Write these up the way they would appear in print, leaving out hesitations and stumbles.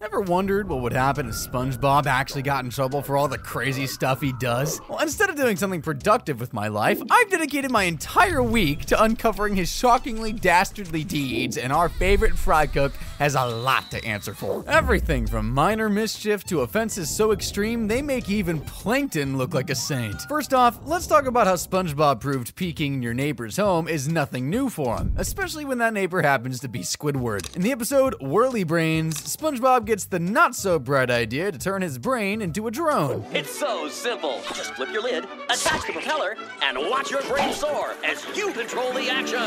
Ever wondered what would happen if SpongeBob actually got in trouble for all the crazy stuff he does? Well, instead of doing something productive with my life, I've dedicated my entire week to uncovering his shockingly dastardly deeds, and our favorite fry cook has a lot to answer for. Everything from minor mischief to offenses so extreme they make even Plankton look like a saint. First off, let's talk about how SpongeBob proved peeking in your neighbor's home is nothing new for him, especially when that neighbor happens to be Squidward. In the episode Whirly Brains, SpongeBob gets the not-so-bright idea to turn his brain into a drone. It's so simple. Just flip your lid, attach the propeller, and watch your brain soar as you control the action.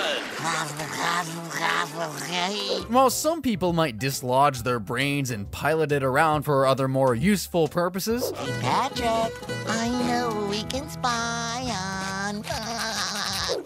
While some people might dislodge their brains and pilot it around for other more useful purposes, Hey, Patrick, I know who we can spy on.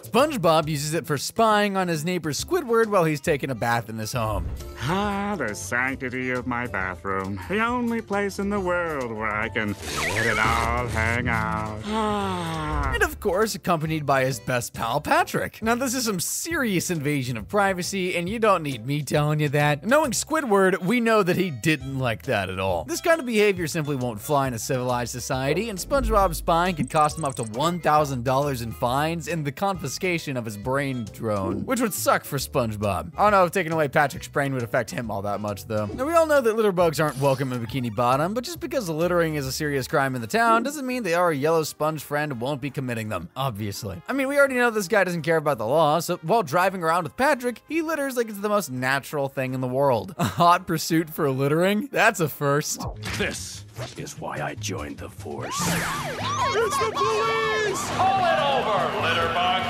SpongeBob uses it for spying on his neighbor Squidward while he's taking a bath in his home. Ah, the sanctity of my bathroom. The only place in the world where I can let it all hang out. Ah. And of course, accompanied by his best pal, Patrick. Now, this is some serious invasion of privacy, and you don't need me telling you that. Knowing Squidward, we know that he didn't like that at all. This kind of behavior simply won't fly in a civilized society, and SpongeBob spying could cost him up to $1,000 in fines and the confiscation of his brain drone, which would suck for SpongeBob. I don't know if taking away Patrick's brain would affect him all that much, though. Now, we all know that litter bugs aren't welcome in Bikini Bottom, but just because littering is a serious crime in the town doesn't mean that our yellow sponge friend won't be committing them, obviously. I mean, we already know this guy doesn't care about the law, so while driving around with Patrick, he litters like it's the most natural thing in the world. A hot pursuit for littering? That's a first. This is why I joined the force. It's the police! Pull it over, litterbug.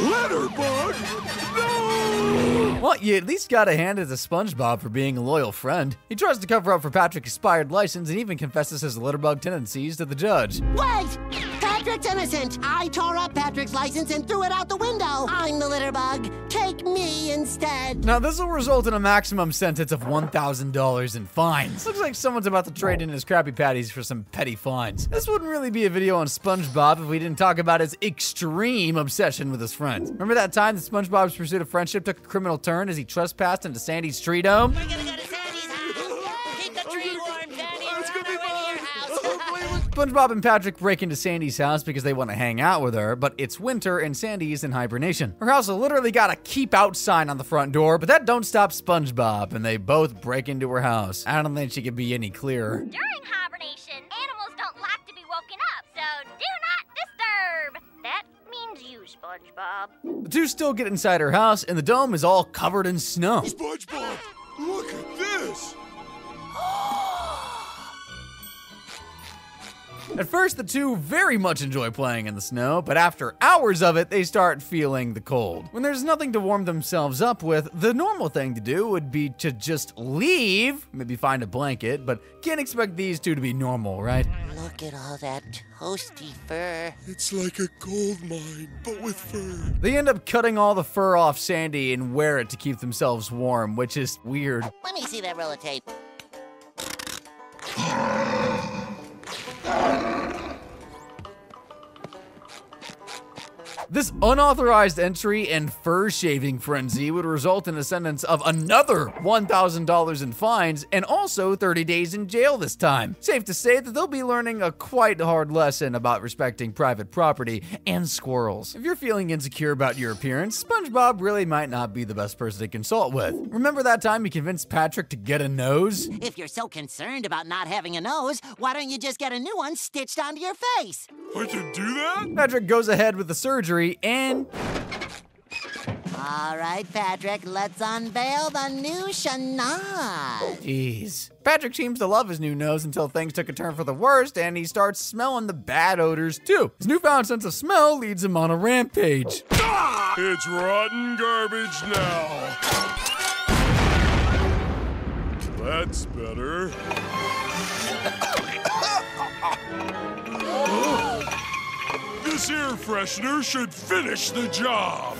Litterbug? No! Well, you at least gotta hand it to SpongeBob for being a loyal friend. He tries to cover up for Patrick's expired license and even confesses his litterbug tendencies to the judge. Wait! Patrick's innocent. I tore up Patrick's license and threw it out the window. I'm the litter bug. Take me instead. Now, this will result in a maximum sentence of $1,000 in fines. Looks like someone's about to trade in his Krabby Patties for some petty fines. This wouldn't really be a video on SpongeBob if we didn't talk about his extreme obsession with his friends. Remember that time that SpongeBob's pursuit of friendship took a criminal turn as he trespassed into Sandy's tree dome? We're gonna go to Sandy's house. Keep the tree warm, Sandy. We're on our way to your house. SpongeBob and Patrick break into Sandy's house because they want to hang out with her, but it's winter and Sandy is in hibernation. Her house has literally got a keep out sign on the front door, but that don't stop SpongeBob, and they both break into her house. I don't think she could be any clearer. During hibernation, animals don't like to be woken up, so do not disturb. That means you, SpongeBob. The two still get inside her house, and the dome is all covered in snow. SpongeBob, look at this! At first, the two very much enjoy playing in the snow, but after hours of it, they start feeling the cold. When there's nothing to warm themselves up with, the normal thing to do would be to just leave, maybe find a blanket, but can't expect these two to be normal, right? Look at all that toasty fur. It's like a gold mine, but with fur. They end up cutting all the fur off Sandy and wear it to keep themselves warm, which is weird. Let me see that roll of tape. This unauthorized entry and fur shaving frenzy would result in a sentence of another $1,000 in fines and also 30 days in jail this time. Safe to say that they'll be learning a quite hard lesson about respecting private property and squirrels. If you're feeling insecure about your appearance, SpongeBob really might not be the best person to consult with. Remember that time you convinced Patrick to get a nose? If you're so concerned about not having a nose, why don't you just get a new one stitched onto your face? I can do that? Patrick goes ahead with the surgery and... All right, Patrick, let's unveil the new Chanel. Jeez. Patrick seems to love his new nose until things took a turn for the worst and he starts smelling the bad odors too. His newfound sense of smell leads him on a rampage. It's rotten garbage now. That's better. This air freshener should finish the job.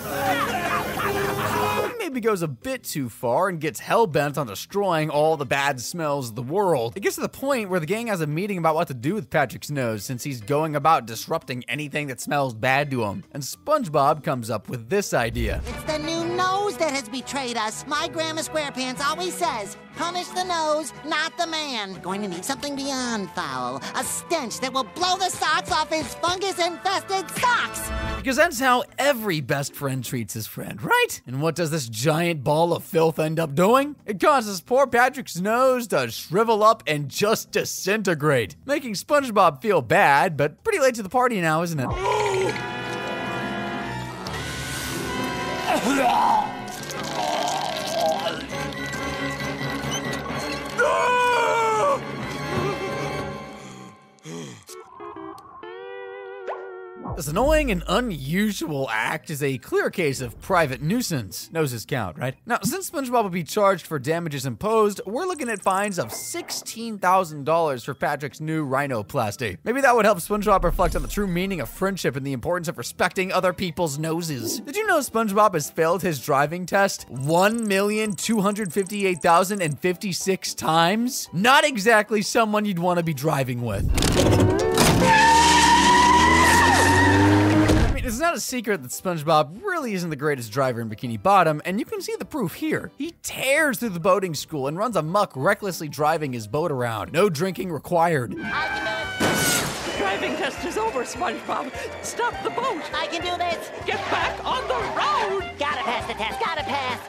Maybe goes a bit too far and gets hell-bent on destroying all the bad smells of the world. It gets to the point where the gang has a meeting about what to do with Patrick's nose, since he's going about disrupting anything that smells bad to him. And SpongeBob comes up with this idea. It's the new nose that has betrayed us. My Grandma Squarepants always says, punish the nose, not the man. Going to need something beyond foul. A stench that will blow the socks off his fungus-infested socks. Because that's how every best friend treats his friend, right? And what does this giant ball of filth end up doing? It causes poor Patrick's nose to shrivel up and just disintegrate, making SpongeBob feel bad, but pretty late to the party now, isn't it? This annoying and unusual act is a clear case of private nuisance. Noses count, right? Now, since SpongeBob will be charged for damages imposed, we're looking at fines of $16,000 for Patrick's new rhinoplasty. Maybe that would help SpongeBob reflect on the true meaning of friendship and the importance of respecting other people's noses. Did you know SpongeBob has failed his driving test 1,258,056 times? Not exactly someone you'd want to be driving with. It's not a secret that SpongeBob really isn't the greatest driver in Bikini Bottom, and you can see the proof here. He tears through the boating school and runs amok, recklessly driving his boat around. No drinking required. I can do it. Driving test is over, SpongeBob. Stop the boat. I can do this. Get back on the road. Gotta pass the test. Gotta pass.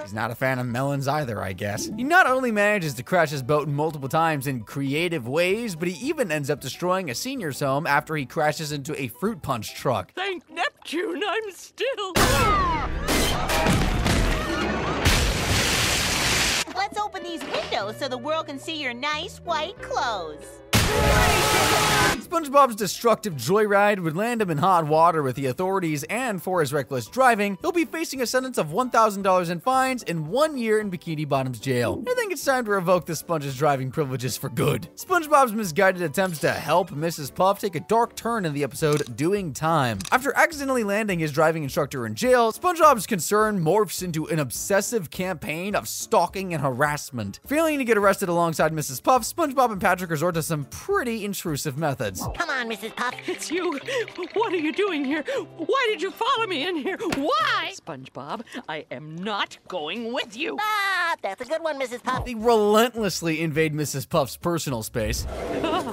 He's not a fan of melons either, I guess. He not only manages to crash his boat multiple times in creative ways, but he even ends up destroying a senior's home after he crashes into a fruit punch truck. Thank Neptune, I'm still. Let's open these windows so the world can see your nice white clothes. SpongeBob's destructive joyride would land him in hot water with the authorities, and for his reckless driving, he'll be facing a sentence of $1,000 in fines and 1 year in Bikini Bottom's jail. I think it's time to revoke the Sponge's driving privileges for good. SpongeBob's misguided attempts to help Mrs. Puff take a dark turn in the episode Doing Time. After accidentally landing his driving instructor in jail, SpongeBob's concern morphs into an obsessive campaign of stalking and harassment. Failing to get arrested alongside Mrs. Puff, SpongeBob and Patrick resort to some pretty intrusive methods. Come on, Mrs. Puff. It's you. What are you doing here? Why did you follow me in here? Why? SpongeBob, I am not going with you. Ah, that's a good one, Mrs. Puff. They relentlessly invade Mrs. Puff's personal space.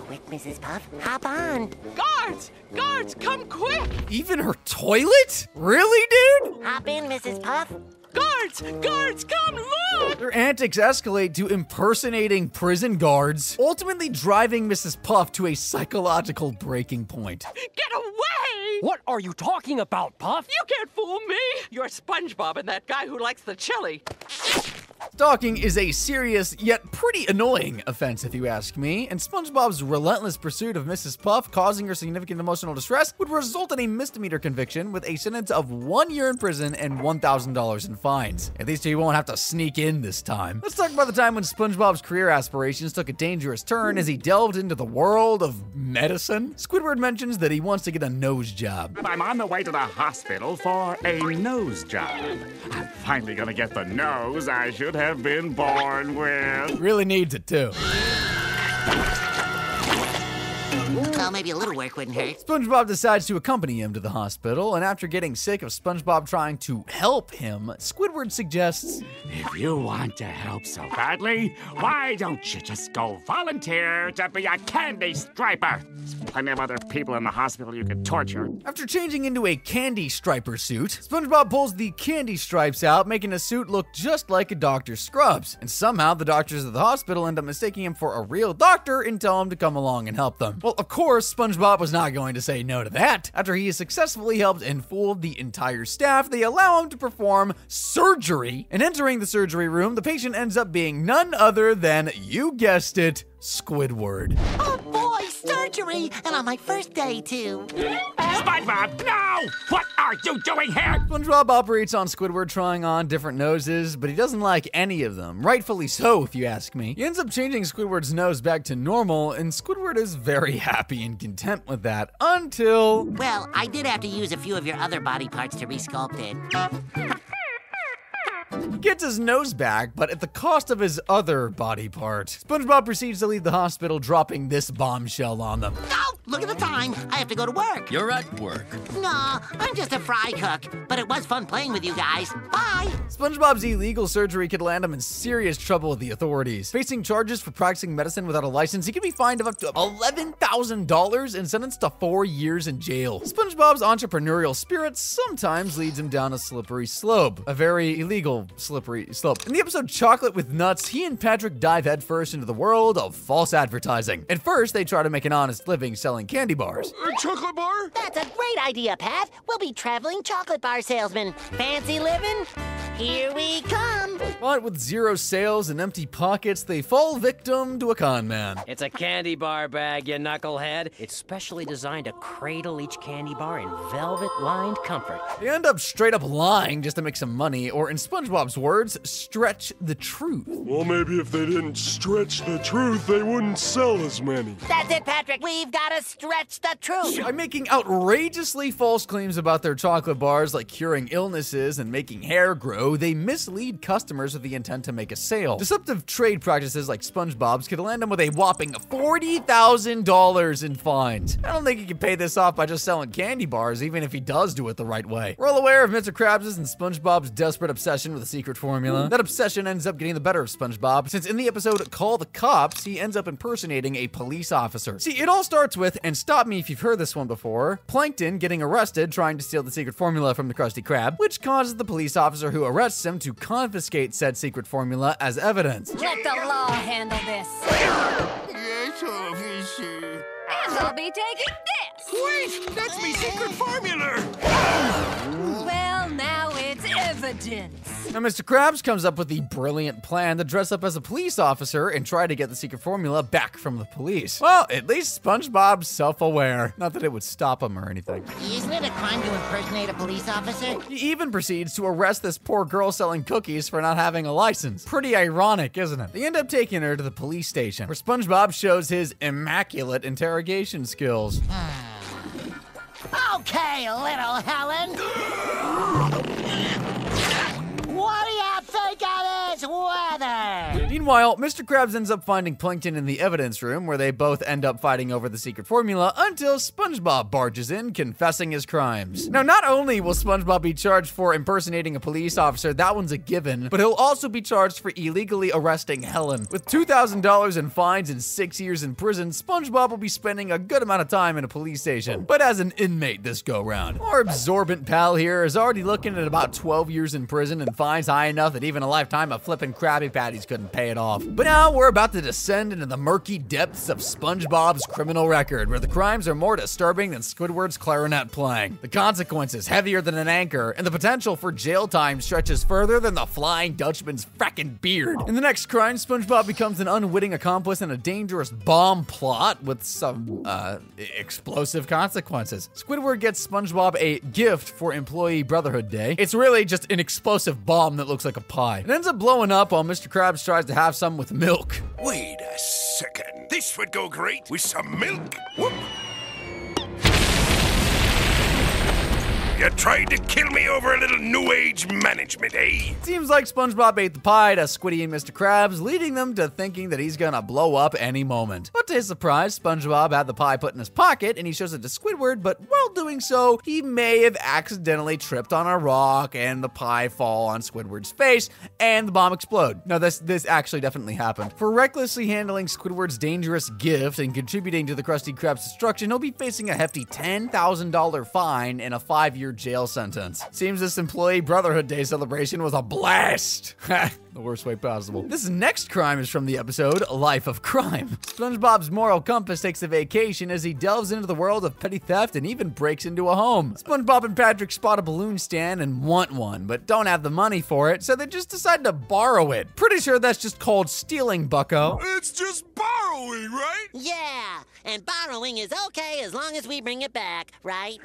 Quick, Mrs. Puff. Hop on. Guards! Guards, come quick! Even her toilet? Really, dude? Hop in, Mrs. Puff. Guards! Guards, come look! Their antics escalate to impersonating prison guards, ultimately driving Mrs. Puff to a psychological breaking point. Get away! What are you talking about, Puff? You can't fool me! You're SpongeBob and that guy who likes the chili. Stalking is a serious, yet pretty annoying offense if you ask me, and SpongeBob's relentless pursuit of Mrs. Puff, causing her significant emotional distress, would result in a misdemeanor conviction with a sentence of 1 year in prison and $1,000 in fines. At least he won't have to sneak in this time. Let's talk about the time when SpongeBob's career aspirations took a dangerous turn as he delved into the world of medicine. Squidward mentions that he wants to get a nose job. I'm on the way to the hospital for a nose job. I'm finally gonna get the nose I should have been born with. Really needs it too. Well, maybe a little work wouldn't hurt. SpongeBob decides to accompany him to the hospital, and after getting sick of SpongeBob trying to help him, Squidward suggests, If you want to help so badly, why don't you just go volunteer to be a candy striper? There's plenty of other people in the hospital you could torture. after changing into a candy striper suit, SpongeBob pulls the candy stripes out, making a suit look just like a doctor's scrubs. And somehow the doctors at the hospital end up mistaking him for a real doctor and tell him to come along and help them. Well, of course, SpongeBob was not going to say no to that. After he has successfully helped and fooled the entire staff, they allow him to perform surgery. And entering the surgery room, the patient ends up being none other than, you guessed it, Squidward. Oh boy, start surgery, and on my first day, too. SpongeBob, no! What are you doing here? SpongeBob operates on Squidward trying on different noses, but he doesn't like any of them. Rightfully so, if you ask me. He ends up changing Squidward's nose back to normal, and Squidward is very happy and content with that until... Well, I did have to use a few of your other body parts to resculpt it. He gets his nose back, but at the cost of his other body part. SpongeBob proceeds to leave the hospital, dropping this bombshell on them. No! Look at the time. I have to go to work. You're at work. Nah, I'm just a fry cook. But it was fun playing with you guys. Bye! SpongeBob's illegal surgery could land him in serious trouble with the authorities. Facing charges for practicing medicine without a license, he could be fined of up to $11,000 and sentenced to 4 years in jail. SpongeBob's entrepreneurial spirit sometimes leads him down a slippery slope. A very illegal slippery slope. In the episode Chocolate with Nuts, he and Patrick dive headfirst into the world of false advertising. At first, they try to make an honest living selling candy bars. A chocolate bar? That's a great idea, Pat. We'll be traveling chocolate bar salesmen. Fancy living? Here we come. But with zero sales and empty pockets, they fall victim to a con man. It's a candy bar bag, you knucklehead. It's specially designed to cradle each candy bar in velvet-lined comfort. They end up straight up lying just to make some money, or in SpongeBob's words, stretch the truth. Well, maybe if they didn't stretch the truth, they wouldn't sell as many. That's it, Patrick. We've got to stretch the truth. By making outrageously false claims about their chocolate bars, like curing illnesses and making hair grow, they mislead customers with the intent to make a sale. Deceptive trade practices like SpongeBob's could land him with a whopping $40,000 in fines. I don't think he can pay this off by just selling candy bars, even if he does do it the right way. We're all aware of Mr. Krabs' and SpongeBob's desperate obsession with a secret formula. That obsession ends up getting the better of SpongeBob, since in the episode Call the Cops, he ends up impersonating a police officer. See, it all starts with, and stop me if you've heard this one before, Plankton getting arrested trying to steal the secret formula from the Krusty Krab, which causes the police officer who arrests him to confiscate said secret formula as evidence. Let the law handle this. Yes, officer. And I'll be taking this. Wait, that's me secret formula. Well, now it's evidence. Now, Mr. Krabs comes up with the brilliant plan to dress up as a police officer and try to get the secret formula back from the police. Well, at least SpongeBob's self-aware. Not that it would stop him or anything. Isn't it a crime to impersonate a police officer? He even proceeds to arrest this poor girl selling cookies for not having a license. Pretty ironic, isn't it? They end up taking her to the police station, where SpongeBob shows his immaculate interrogation skills. Okay, little Helen. What do you think of this weather? Meanwhile, Mr. Krabs ends up finding Plankton in the evidence room, where they both end up fighting over the secret formula until SpongeBob barges in, confessing his crimes. Now, not only will SpongeBob be charged for impersonating a police officer, that one's a given, but he'll also be charged for illegally arresting Helen. With $2,000 in fines and 6 years in prison, SpongeBob will be spending a good amount of time in a police station, but as an inmate this go-round. Our absorbent pal here is already looking at about 12 years in prison and fines high enough that even a lifetime of flipping Krabby Patties couldn't pay it off. But now we're about to descend into the murky depths of SpongeBob's criminal record, where the crimes are more disturbing than Squidward's clarinet playing. The consequences heavier than an anchor, and the potential for jail time stretches further than the Flying Dutchman's frackin' beard. In the next crime, SpongeBob becomes an unwitting accomplice in a dangerous bomb plot with some, explosive consequences. Squidward gets SpongeBob a gift for Employee Brotherhood Day. It's really just an explosive bomb that looks like a pie. It ends up blowing up while Mr. Krabs tries to have some with milk. Wait a second. This would go great with some milk. Whoop. You tried to kill me over a little New Age management, eh? Seems like SpongeBob ate the pie to Squiddy and Mr. Krabs, leading them to thinking that he's gonna blow up any moment. But to his surprise, SpongeBob had the pie put in his pocket and he shows it to Squidward, but while doing so, he may have accidentally tripped on a rock and the pie fall on Squidward's face and the bomb explode. No, this actually definitely happened. For recklessly handling Squidward's dangerous gift and contributing to the Krusty Krab's destruction, he'll be facing a hefty $10,000 fine and a 5-year jail sentence. Seems this Employee Brotherhood Day celebration was a blast. The worst way possible. This next crime is from the episode Life of Crime. SpongeBob's moral compass takes a vacation as he delves into the world of petty theft and even breaks into a home. SpongeBob and Patrick spot a balloon stand and want one, but don't have the money for it, so they just decide to borrow it. Pretty sure that's just called stealing, bucko. It's just borrowing. right? Yeah, and borrowing is okay as long as we bring it back, right?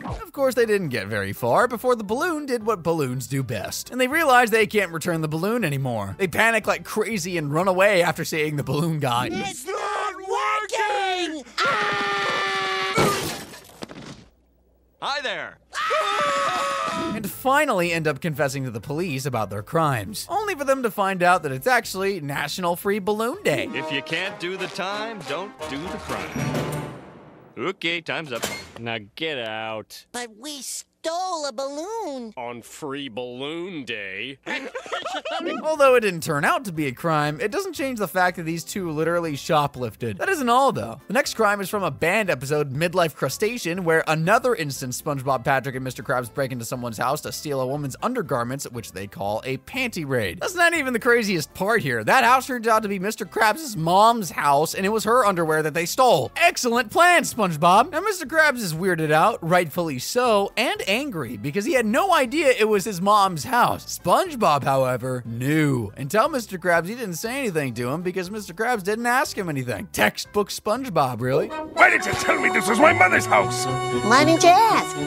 Of course, they didn't get very far before the balloon did what balloons do best. And they realized they can't return the balloon anymore. They panic like crazy and run away after seeing the balloon guy. It's not working! Hi there! And finally end up confessing to the police about their crimes. Only for them to find out that it's actually National Free Balloon Day. If you can't do the time, don't do the crime. Okay, time's up. Now get out. But we stole a balloon. On Free Balloon Day. Although it didn't turn out to be a crime, it doesn't change the fact that these two literally shoplifted. That isn't all, though. The next crime is from a banned episode, Midlife Crustacean, where another instance SpongeBob, Patrick, and Mr. Krabs break into someone's house to steal a woman's undergarments, which they call a panty raid. That's not even the craziest part here. That house turns out to be Mr. Krabs' mom's house, and it was her underwear that they stole. Excellent plan, SpongeBob! Now, Mr. Krabs is weirded out, rightfully so, and angry, because he had no idea it was his mom's house. SpongeBob, however, knew. And tell Mr. Krabs he didn't say anything to him because Mr. Krabs didn't ask him anything. Textbook SpongeBob, really? Why didn't you tell me this was my mother's house? Why didn't you ask?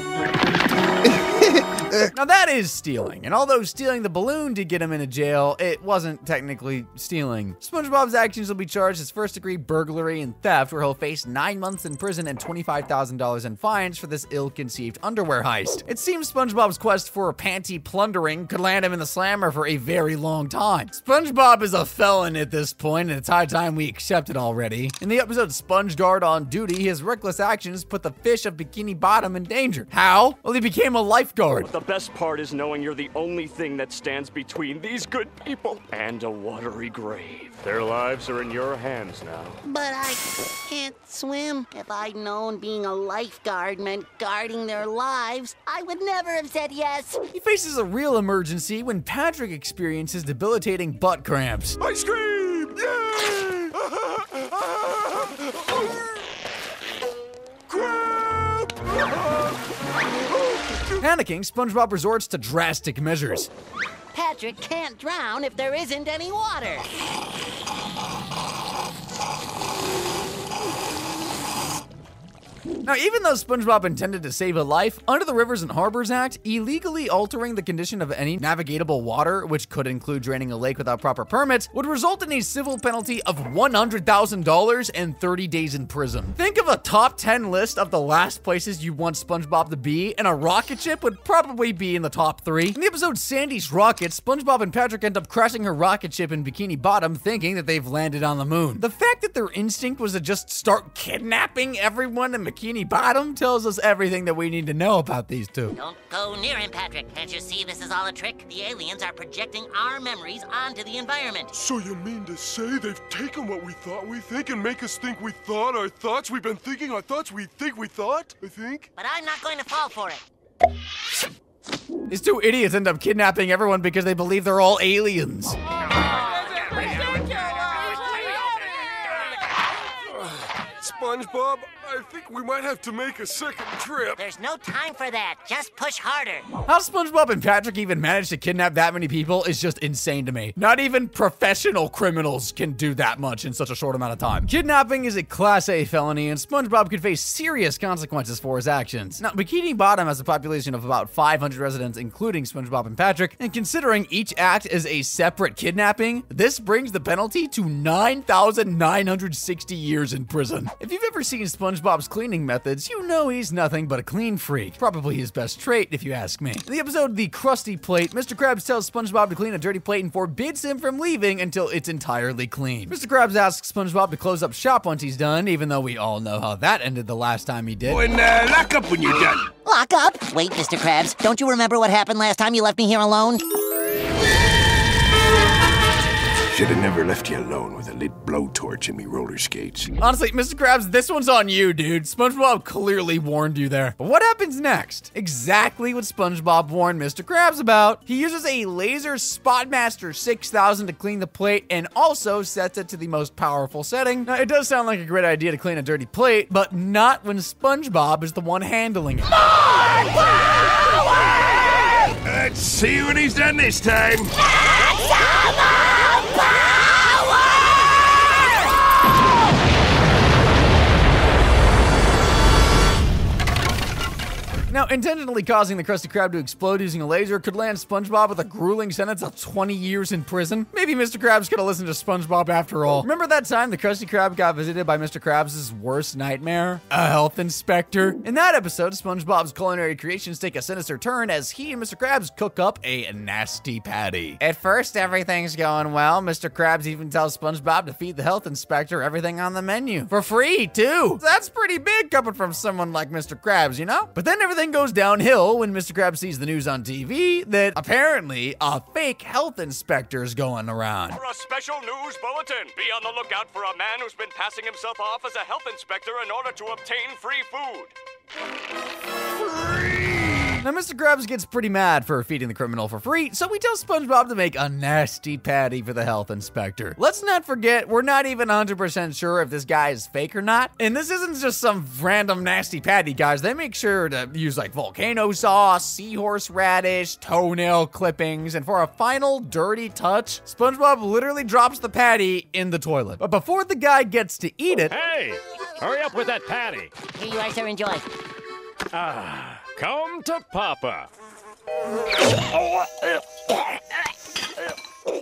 Now that is stealing, and although stealing the balloon did get him into jail, it wasn't technically stealing. SpongeBob's actions will be charged as first-degree burglary and theft, where he'll face 9 months in prison and $25,000 in fines for this ill-conceived underwear heist. It seems SpongeBob's quest for panty plundering could land him in the slammer for a very long time. SpongeBob is a felon at this point, and it's high time we accept it already. In the episode Sponge Guard on Duty, his reckless actions put the fish of Bikini Bottom in danger. How? Well, he became a lifeguard. The best part is knowing you're the only thing that stands between these good people and a watery grave. Their lives are in your hands now. But I can't swim. If I'd known being a lifeguard meant guarding their lives, I would never have said yes. He faces a real emergency when Patrick experiences debilitating butt cramps. Ice cream! Yay! Crap! Panicking, SpongeBob resorts to drastic measures. Patrick can't drown if there isn't any water. Now, even though SpongeBob intended to save a life, under the Rivers and Harbors Act, illegally altering the condition of any navigatable water, which could include draining a lake without proper permits, would result in a civil penalty of $100,000 and 30 days in prison. Think of a top 10 list of the last places you want SpongeBob to be, and a rocket ship would probably be in the top 3. In the episode Sandy's Rocket, SpongeBob and Patrick end up crashing her rocket ship in Bikini Bottom, thinking that they've landed on the moon. The fact that their instinct was to just start kidnapping everyone in Bikini Bottom tells us everything that we need to know about these two. Don't go near him, Patrick. Can't you see this is all a trick? The aliens are projecting our memories onto the environment. So you mean to say they've taken what we thought we think and make us think we thought our thoughts we've been thinking our thoughts we think we thought? I think. But I'm not going to fall for it. These two idiots end up kidnapping everyone because they believe they're all aliens. SpongeBob, I think we might have to make a second trip. There's no time for that. Just push harder. How SpongeBob and Patrick even managed to kidnap that many people is just insane to me. Not even professional criminals can do that much in such a short amount of time. Kidnapping is a Class A felony, and SpongeBob could face serious consequences for his actions. Now, Bikini Bottom has a population of about 500 residents, including SpongeBob and Patrick, and considering each act is a separate kidnapping, this brings the penalty to 9,960 years in prison. If you've ever seen SpongeBob's cleaning methods, you know he's nothing but a clean freak. Probably his best trait, if you ask me. In the episode The Krusty Plate, Mr. Krabs tells SpongeBob to clean a dirty plate and forbids him from leaving until it's entirely clean. Mr. Krabs asks SpongeBob to close up shop once he's done, even though we all know how that ended the last time he did. Oh, and lock up when you're done. Lock up? Wait, Mr. Krabs. Don't you remember what happened last time you left me here alone? Should have never left you alone with a lit blowtorch in me roller skates. Honestly, Mr. Krabs, this one's on you, dude. SpongeBob clearly warned you there. But what happens next? Exactly what SpongeBob warned Mr. Krabs about. He uses a laser Spotmaster 6000 to clean the plate and also sets it to the most powerful setting. Now, it does sound like a great idea to clean a dirty plate, but not when SpongeBob is the one handling it. Let's see what he's done this time. intentionally causing the Krusty Krab to explode using a laser could land SpongeBob with a grueling sentence of 20 years in prison. Maybe Mr. Krabs could have listened to SpongeBob after all. Remember that time the Krusty Krab got visited by Mr. Krabs' worst nightmare? A health inspector. In that episode, SpongeBob's culinary creations take a sinister turn as he and Mr. Krabs cook up a nasty patty. At first, everything's going well. Mr. Krabs even tells SpongeBob to feed the health inspector everything on the menu. For free, too. That's pretty big coming from someone like Mr. Krabs, you know? But then everything goes downhill when Mr. Krabs sees the news on TV that apparently a fake health inspector's going around. For a special news bulletin, be on the lookout for a man who's been passing himself off as a health inspector in order to obtain free food. Now, Mr. Krabs gets pretty mad for feeding the criminal for free, so we tell SpongeBob to make a nasty patty for the health inspector. Let's not forget, we're not even 100% sure if this guy is fake or not. And this isn't just some random nasty patty, guys. They make sure to use like volcano sauce, seahorse radish, toenail clippings, and for a final dirty touch, SpongeBob literally drops the patty in the toilet. But before the guy gets to eat it... Hey, hurry up with that patty. Here you are, sir. Enjoy. Come to Papa.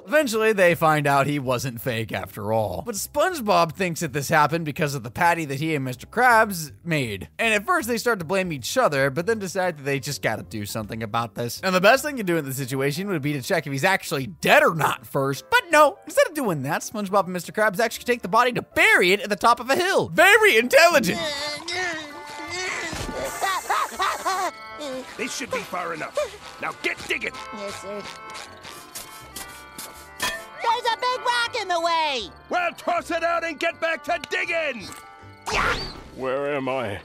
Eventually, they find out he wasn't fake after all. But SpongeBob thinks that this happened because of the patty that he and Mr. Krabs made. And at first, they start to blame each other, but then decide that they just gotta do something about this. And the best thing to do in this situation would be to check if he's actually dead or not first. But no, instead of doing that, SpongeBob and Mr. Krabs actually take the body to bury it at the top of a hill. Very intelligent! This should be far enough. Now get digging. Yes, sir. There's a big rock in the way. Well, toss it out and get back to digging. Where am I?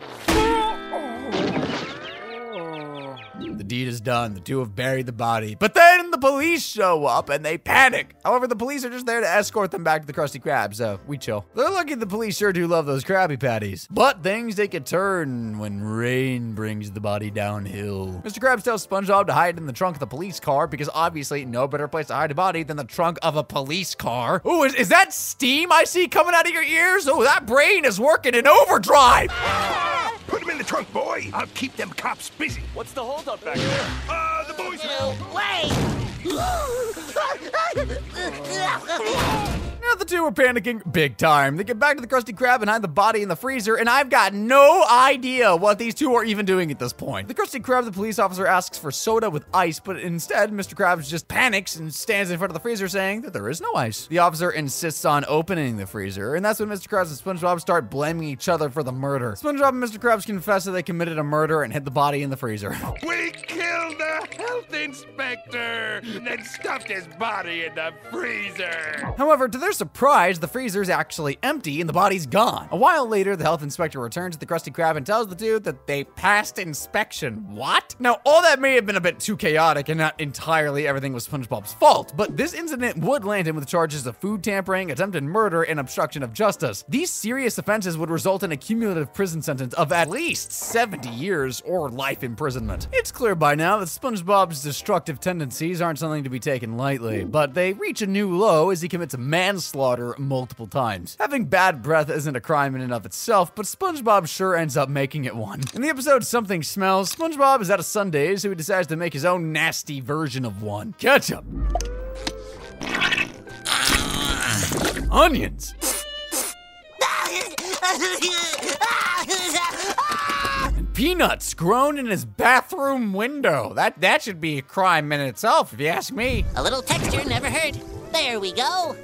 The deed is done. The two have buried the body. But then the police show up and they panic. However, the police are just there to escort them back to the Krusty Krab, so we chill. They're lucky the police sure do love those Krabby Patties. But things take a turn when rain brings the body downhill. Mr. Krabs tells SpongeBob to hide in the trunk of the police car because obviously no better place to hide a body than the trunk of a police car. Ooh, is that steam I see coming out of your ears? Oh, that brain is working in overdrive. Put him in the trunk, boy. I'll keep them cops busy. What's the holdup back there? The boys will. Wait. Now the two are panicking big time. They get back to the Krusty Krab and hide the body in the freezer, and I've got no idea what these two are even doing at this point. The Krusty Krab, the police officer, asks for soda with ice, but instead, Mr. Krabs just panics and stands in front of the freezer saying that there is no ice. The officer insists on opening the freezer, and that's when Mr. Krabs and SpongeBob start blaming each other for the murder. SpongeBob and Mr. Krabs confess that they committed a murder and hid the body in the freezer. We killed the health inspector, then stuffed his body in the freezer. However, to their surprise, the freezer's actually empty and the body's gone. A while later, the health inspector returns to the Krusty Krab and tells the two that they passed inspection. What? Now, all that may have been a bit too chaotic and not entirely everything was SpongeBob's fault, but this incident would land him with charges of food tampering, attempted murder, and obstruction of justice. These serious offenses would result in a cumulative prison sentence of at least 70 years or life imprisonment. It's clear by now that SpongeBob's destructive tendencies aren't something to be taken lightly, but they reach a new low as he commits manslaughter multiple times. Having bad breath isn't a crime in and of itself, but SpongeBob sure ends up making it one. In the episode Something Smells, SpongeBob is out of sundaes, so he decides to make his own nasty version of one. Ketchup. Onions. And peanuts grown in his bathroom window. That should be a crime in itself, if you ask me. A little texture never hurt. There we go.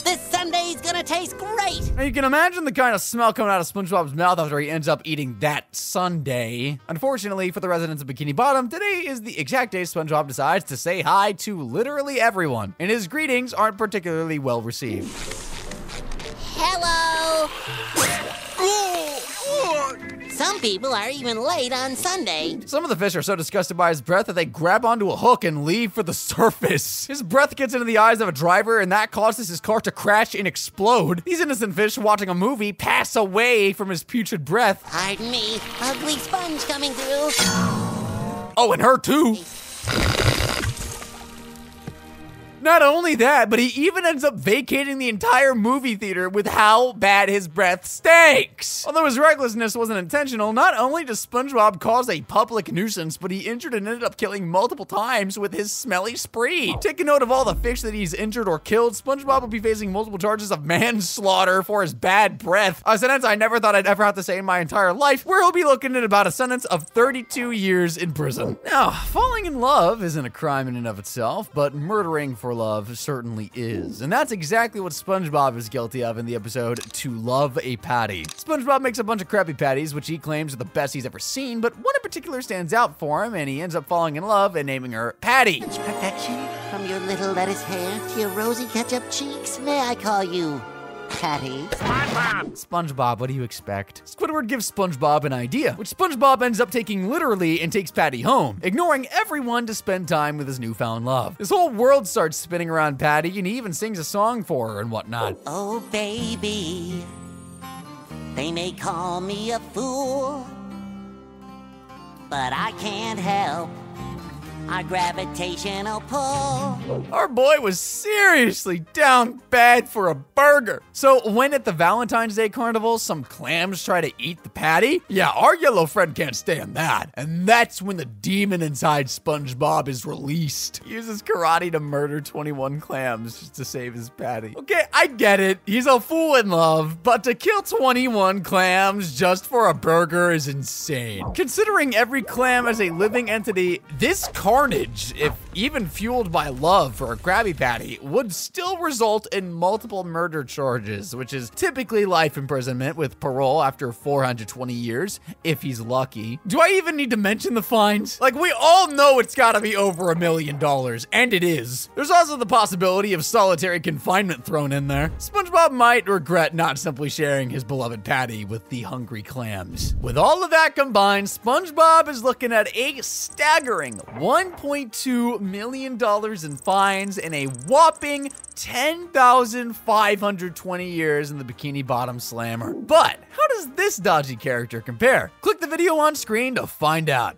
This Sunday's gonna taste great. Now you can imagine the kind of smell coming out of SpongeBob's mouth after he ends up eating that sundae. Unfortunately for the residents of Bikini Bottom, today is the exact day SpongeBob decides to say hi to literally everyone, and his greetings aren't particularly well received. Hello. Some people are even late on Sunday. Some of the fish are so disgusted by his breath that they grab onto a hook and leave for the surface. His breath gets into the eyes of a driver and that causes his car to crash and explode. These innocent fish watching a movie pass away from his putrid breath. Pardon me, ugly sponge coming through. Oh, and her too. Not only that, but he even ends up vacating the entire movie theater with how bad his breath stinks. Although his recklessness wasn't intentional, not only does SpongeBob cause a public nuisance, but he injured and ended up killing multiple times with his smelly spree. Take a note of all the fish that he's injured or killed. SpongeBob will be facing multiple charges of manslaughter for his bad breath, a sentence I never thought I'd ever have to say in my entire life, where he'll be looking at about a sentence of 32 years in prison. Now, falling in love isn't a crime in and of itself, but murdering for love certainly is. And that's exactly what SpongeBob is guilty of in the episode To Love a Patty. SpongeBob makes a bunch of Krabby Patties, which he claims are the best he's ever seen, but one in particular stands out for him, and he ends up falling in love and naming her Patty. Such perfection, from your little lettuce hair to your rosy ketchup cheeks, may I call you Patty? SpongeBob, what do you expect? Squidward gives SpongeBob an idea, which SpongeBob ends up taking literally and takes Patty home, ignoring everyone to spend time with his newfound love. His whole world starts spinning around Patty, and he even sings a song for her and whatnot. Oh, baby, they may call me a fool, but I can't help our gravitational pull. Our boy was seriously down bad for a burger. So when at the Valentine's Day Carnival, some clams try to eat the patty, yeah, our yellow friend can't stand that. And that's when the demon inside SpongeBob is released. He uses karate to murder 21 clams just to save his patty. Okay, I get it. He's a fool in love, but to kill 21 clams just for a burger is insane. Considering every clam as a living entity, this carnage, if even fueled by love for a Krabby Patty, would still result in multiple murder charges, which is typically life imprisonment with parole after 420 years, if he's lucky. Do I even need to mention the fines? Like, we all know it's gotta be over $1 million, and it is. There's also the possibility of solitary confinement thrown in there. SpongeBob might regret not simply sharing his beloved patty with the hungry clams. With all of that combined, SpongeBob is looking at a staggering $1.2 million in fines and a whopping 10,520 years in the Bikini Bottom Slammer. But how does this dodgy character compare? Click the video on screen to find out.